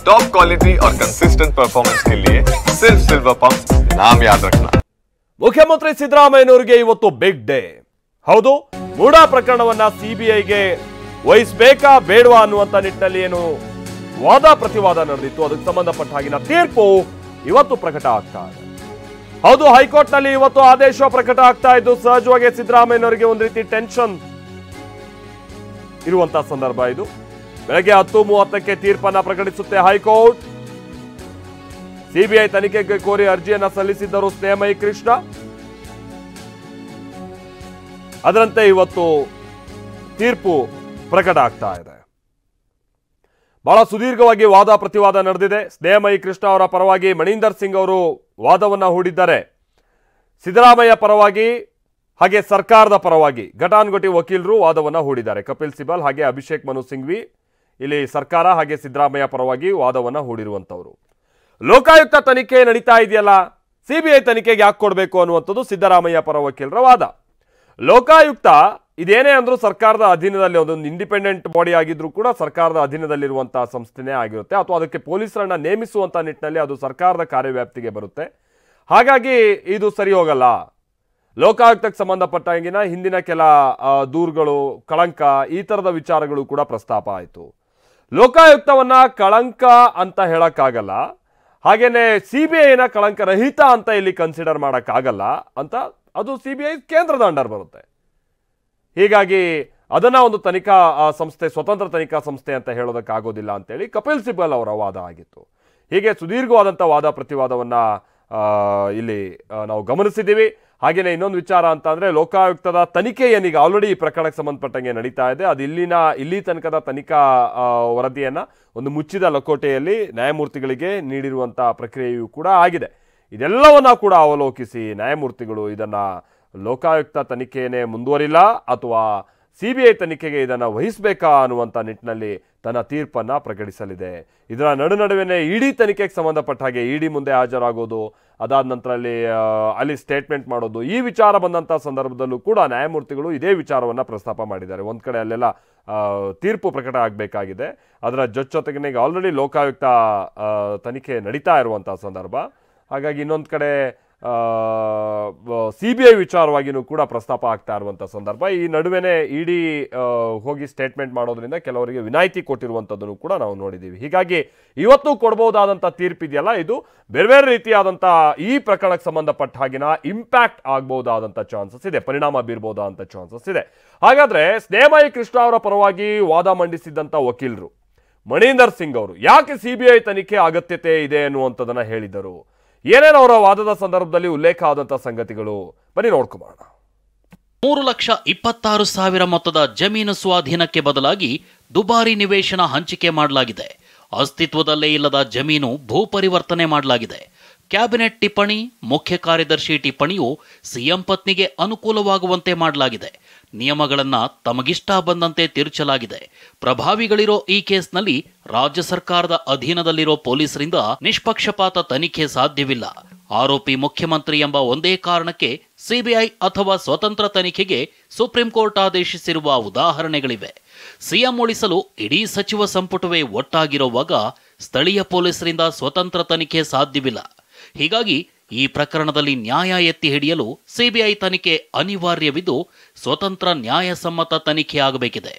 Top quality और consistent performance के लिए सिर्फ सिल्वर पंप नाम याद रखना। ಮುಖ್ಯಮಂತ್ರಿ ಸಿದ್ದರಾಮಯ್ಯನವರಿಗೆ ಇವತ್ತು ಬಿಗ್ ಡೇ. ಹೌದು, ಮೂಡಾ ಪ್ರಕರಣವನ್ನ ಸಿಬಿಐಗೆ ವಹಿಸಬೇಕಾ ಬೇಡವಾ ಅನ್ನುವಂತ ನಿಟ್ಟಿನಲ್ಲಿ ಏನು ವಾದ ಪ್ರತಿವಾದ ನಡೆದಿತ್ತು, ಅದಕ್ಕೆ ಸಂಬಂಧಪಟ್ಟ ಹಾಗಿನ ತೀರ್ಪು ಇವತ್ತು ಪ್ರಕಟ ಆಗ್ತಾ ಇದೆ. ಹೌದು, ಹೈಕೋರ್ಟ್ ನಲ್ಲಿ ಇವತ್ತು ಆದೇಶ ಪ್ರಕಟ ಆಗ್ತಾ ಇದ್ದು ಸಹಜವಾಗಿ ಸಿದ್ದರಾಮಯ್ಯನವರಿಗೆ ಒಂದು ರೀತಿ ಟೆನ್ಷನ್ ಇರುವಂತ ಸಂದರ್ಭ ಇದು. ಬೆಳಗ್ಗೆ 10:30ಕ್ಕೆ ತೀರ್ಪನ್ನ ಪ್ರಕಟಿಸುತ್ತೆ ಹೈಕೋರ್ಟ್. ಸಿಬಿಐ ತನಿಖೆಗೆ ಕೋರಿ ಅರ್ಜಿಯನ್ನ ಸಲ್ಲಿಸಿದ್ದರು ಸ್ನೇಹಮಯಿ ಕೃಷ್ಣ. ಅದರಂತೆ ಇವತ್ತು ತೀರ್ಪು ಪ್ರಕಟ ಆಗ್ತಾ ಇದೆ. ಬಹಳ ಸುದೀರ್ಘವಾಗಿ ವಾದ ಪ್ರತಿವಾದ ನಡೆದಿದೆ. ಸ್ನೇಹಮಯಿ ಕೃಷ್ಣ ಅವರ ಪರವಾಗಿ ಮಣೀಂದರ್ ಸಿಂಗ್ ಅವರು ವಾದವನ್ನ ಹೂಡಿದ್ದಾರೆ. ಸಿದ್ದರಾಮಯ್ಯ ಪರವಾಗಿ ಹಾಗೆ ಸರ್ಕಾರದ ಪರವಾಗಿ ಘಟಾನುಘಟಿ ವಕೀಲರು ವಾದವನ್ನ ಹೂಡಿದ್ದಾರೆ. ಕಪಿಲ್ ಸಿಬಲ್ ಹಾಗೆ ಅಭಿಷೇಕ್ ಮನು ಸಿಂಘ್ವಿ ಇಲ್ಲಿ ಸರ್ಕಾರ ಹಾಗೆ ಸಿದ್ದರಾಮಯ್ಯ ಪರವಾಗಿ ವಾದವನ್ನ ಹೂಡಿರುವಂತವರು. ಲೋಕಾಯುಕ್ತ ತನಿಖೆ ನಡೀತಾ ಇದೆಯಲ್ಲ, ಸಿಬಿಐ ತನಿಖೆಗೆ ಯಾಕೆ ಕೊಡಬೇಕು ಅನ್ನುವಂಥದ್ದು ಸಿದ್ದರಾಮಯ್ಯ ಪರ ವಕೀಲರ ವಾದ. ಲೋಕಾಯುಕ್ತ ಇದೇನೇ ಅಂದ್ರೂ ಸರ್ಕಾರದ ಅಧೀನದಲ್ಲಿ ಒಂದೊಂದು ಇಂಡಿಪೆಂಡೆಂಟ್ ಬಾಡಿ ಆಗಿದ್ರೂ ಕೂಡ ಸರ್ಕಾರದ ಅಧೀನದಲ್ಲಿರುವಂತಹ ಸಂಸ್ಥೆನೇ ಆಗಿರುತ್ತೆ, ಅಥವಾ ಅದಕ್ಕೆ ಪೊಲೀಸರನ್ನ ನೇಮಿಸುವಂತ ನಿಟ್ಟಿನಲ್ಲಿ ಅದು ಸರ್ಕಾರದ ಕಾರ್ಯವ್ಯಾಪ್ತಿಗೆ ಬರುತ್ತೆ. ಹಾಗಾಗಿ ಇದು ಸರಿ ಹೋಗಲ್ಲ. ಲೋಕಾಯುಕ್ತಕ್ಕೆ ಸಂಬಂಧಪಟ್ಟಾಗಿನ ಹಿಂದಿನ ಕೆಲ ದೂರುಗಳು, ಕಳಂಕ, ಈ ತರದ ವಿಚಾರಗಳು ಕೂಡ ಪ್ರಸ್ತಾಪ ಆಯಿತು. ಲೋಕಾಯುಕ್ತವನ್ನ ಕಳಂಕ ಅಂತ ಹೇಳಕ್ಕಾಗಲ್ಲ, ಹಾಗೇನೆ ಸಿಬಿಐನ ಕಳಂಕ ರಹಿತ ಅಂತ ಇಲ್ಲಿ ಕನ್ಸಿಡರ್ ಮಾಡಕ್ಕಾಗಲ್ಲ ಅಂತ. ಅದು ಸಿಬಿಐ ಕೇಂದ್ರದ ಅಂಡರ್ ಬರುತ್ತೆ. ಹೀಗಾಗಿ ಅದನ್ನ ಒಂದು ತನಿಖಾ ಸಂಸ್ಥೆ, ಸ್ವತಂತ್ರ ತನಿಖಾ ಸಂಸ್ಥೆ ಅಂತ ಹೇಳೋದಕ್ಕಾಗೋದಿಲ್ಲ ಅಂತೇಳಿ ಕಪಿಲ್ ಸಿಬಲ್ ಅವರ ವಾದ ಆಗಿತ್ತು. ಹೀಗೆ ಸುದೀರ್ಘವಾದಂಥ ವಾದ ಪ್ರತಿವಾದವನ್ನ ಇಲ್ಲಿ ನಾವು ಗಮನಿಸಿದ್ದೀವಿ. ಹಾಗೇನೆ ಇನ್ನೊಂದು ವಿಚಾರ ಅಂತ ಅಂದ್ರೆ, ಲೋಕಾಯುಕ್ತದ ತನಿಖೆ ಏನೀಗ ಆಲ್ರೆಡಿ ಈ ಪ್ರಕರಣಕ್ಕೆ ಸಂಬಂಧಪಟ್ಟಂಗೆ ನಡೀತಾ ಇದೆ. ಅದು ಇಲ್ಲಿ ತನಕದ ತನಿಖಾ ವರದಿಯನ್ನ ಒಂದು ಮುಚ್ಚಿದ ಲಕೋಟೆಯಲ್ಲಿ ನ್ಯಾಯಮೂರ್ತಿಗಳಿಗೆ ನೀಡಿರುವಂತಹ ಪ್ರಕ್ರಿಯೆಯೂ ಕೂಡ ಆಗಿದೆ. ಇದೆಲ್ಲವನ್ನ ಕೂಡ ಅವಲೋಕಿಸಿ ನ್ಯಾಯಮೂರ್ತಿಗಳು ಇದನ್ನ ಲೋಕಾಯುಕ್ತ ತನಿಖೆಯೇ ಮುಂದುವರಿಲ್ಲ ಅಥವಾ ಸಿಬಿಐ ತನಿಖೆಗೆ ಇದನ್ನ ವಹಿಸಬೇಕಾ ಅನ್ನುವಂಥ ನಿಟ್ಟಿನಲ್ಲಿ ತನ್ನ ತೀರ್ಪನ್ನ ಪ್ರಕಟಿಸಲಿದೆ. ಇದರ ನಡುವೆನೇ ಇಡಿ ತನಿಖೆಗೆ ಸಂಬಂಧಪಟ್ಟ ಹಾಗೆ ಇಡಿ ಮುಂದೆ ಹಾಜರಾಗೋದು, ಅದಾದ ನಂತರ ಅಲ್ಲಿ ಸ್ಟೇಟ್ಮೆಂಟ್ ಮಾಡೋದು, ಈ ವಿಚಾರ ಬಂದಂಥ ಸಂದರ್ಭದಲ್ಲೂ ಕೂಡ ನ್ಯಾಯಮೂರ್ತಿಗಳು ಇದೇ ವಿಚಾರವನ್ನು ಪ್ರಸ್ತಾಪ ಮಾಡಿದ್ದಾರೆ. ಒಂದು ಕಡೆ ಅಲ್ಲೆಲ್ಲ ತೀರ್ಪು ಪ್ರಕಟ ಆಗಬೇಕಾಗಿದೆ, ಅದರ ಜೊತೆಗೆ ಆಲ್ರೆಡಿ ಲೋಕಾಯುಕ್ತ ತನಿಖೆ ನಡೀತಾ ಇರುವಂಥ ಸಂದರ್ಭ. ಹಾಗಾಗಿ ಇನ್ನೊಂದು ಕಡೆ ಸಿಬಿಐ ವಿಚಾರವಾಗಿಯೂ ಕೂಡ ಪ್ರಸ್ತಾಪ ಆಗ್ತಾ ಇರುವಂಥ ಸಂದರ್ಭ. ಈ ನಡುವೆನೇ ಇಡಿ ಹೋಗಿ ಸ್ಟೇಟ್ಮೆಂಟ್ ಮಾಡೋದ್ರಿಂದ ಕೆಲವರಿಗೆ ವಿನಾಯಿತಿ ಕೊಟ್ಟಿರುವಂಥದ್ದನ್ನು ಕೂಡ ನಾವು ನೋಡಿದ್ದೀವಿ. ಹೀಗಾಗಿ ಇವತ್ತು ಕೊಡಬಹುದಾದಂಥ ತೀರ್ಪಿದೆಯಲ್ಲ, ಇದು ಬೇರೆ ಬೇರೆ ರೀತಿಯಾದಂಥ ಈ ಪ್ರಕರಣಕ್ಕೆ ಸಂಬಂಧಪಟ್ಟ ಹಾಗಿನ ಇಂಪ್ಯಾಕ್ಟ್ ಆಗಬಹುದಾದಂಥ ಚಾನ್ಸಸ್ ಇದೆ, ಪರಿಣಾಮ ಬೀರಬಹುದಾದಂಥ ಚಾನ್ಸಸ್ ಇದೆ. ಹಾಗಾದ್ರೆ ಸ್ನೇಹಮಯಿ ಕೃಷ್ಣ ಅವರ ಪರವಾಗಿ ವಾದ ಮಂಡಿಸಿದ್ದಂಥ ವಕೀಲರು ಮಣೀಂದರ್ ಸಿಂಗ್ ಅವರು ಯಾಕೆ ಸಿಬಿಐ ತನಿಖೆ ಅಗತ್ಯತೆ ಇದೆ ಅನ್ನುವಂಥದ್ದನ್ನ ಹೇಳಿದರು, ಏನೇನು ಅವರ ವಾದದ ಸಂದರ್ಭದಲ್ಲಿ ಉಲ್ಲೇಖ ಆದಂತ ಸಂಗತಿಗಳು, ಬನ್ನಿ ನೋಡ್ಕೊಂಬೋಣ. 3,26,000 ಮೊತ್ತದ ಜಮೀನು ಸ್ವಾಧೀನಕ್ಕೆ ಬದಲಾಗಿ ದುಬಾರಿ ನಿವೇಶನ ಹಂಚಿಕೆ ಮಾಡಲಾಗಿದೆ. ಅಸ್ತಿತ್ವದಲ್ಲೇ ಇಲ್ಲದ ಜಮೀನು ಭೂ ಪರಿವರ್ತನೆ ಮಾಡಲಾಗಿದೆ. ಕ್ಯಾಬಿನೆಟ್ ಟಿಪ್ಪಣಿ, ಮುಖ್ಯ ಕಾರ್ಯದರ್ಶಿ ಟಿಪ್ಪಣಿಯು ಸಿಎಂ ಪತ್ನಿಗೆ ಅನುಕೂಲವಾಗುವಂತೆ ಮಾಡಲಾಗಿದೆ. ನಿಯಮಗಳನ್ನ ತಮಗಿಷ್ಟ ಬಂದಂತೆ ತಿರುಚಲಾಗಿದೆ. ಪ್ರಭಾವಿಗಳಿರೋ ಈ ಕೇಸ್ನಲ್ಲಿ ರಾಜ್ಯ ಸರ್ಕಾರದ ಅಧೀನದಲ್ಲಿರೋ ಪೊಲೀಸರಿಂದ ನಿಷ್ಪಕ್ಷಪಾತ ತನಿಖೆ ಸಾಧ್ಯವಿಲ್ಲ. ಆರೋಪಿ ಮುಖ್ಯಮಂತ್ರಿ ಎಂಬ ಒಂದೇ ಕಾರಣಕ್ಕೆ ಸಿಬಿಐ ಅಥವಾ ಸ್ವತಂತ್ರ ತನಿಖೆಗೆ ಸುಪ್ರೀಂ ಕೋರ್ಟ್ ಆದೇಶಿಸಿರುವ ಉದಾಹರಣೆಗಳಿವೆ. ಸಿಎಂ ಉಳಿಸಲು ಇಡೀ ಸಚಿವ ಸಂಪುಟವೇ ಒಟ್ಟಾಗಿರುವಾಗ ಸ್ಥಳೀಯ ಪೊಲೀಸರಿಂದ ಸ್ವತಂತ್ರ ತನಿಖೆ ಸಾಧ್ಯವಿಲ್ಲ. ಹೀಗಾಗಿ ಈ ಪ್ರಕರಣದಲ್ಲಿ ನ್ಯಾಯ ಎತ್ತಿ ಹಿಡಿಯಲು ಸಿಬಿಐ ತನಿಖೆ ಅನಿವಾರ್ಯವಿದ್ದು ಸ್ವತಂತ್ರ ನ್ಯಾಯಸಮ್ಮತ ತನಿಖೆ ಆಗಬೇಕಿದೆ.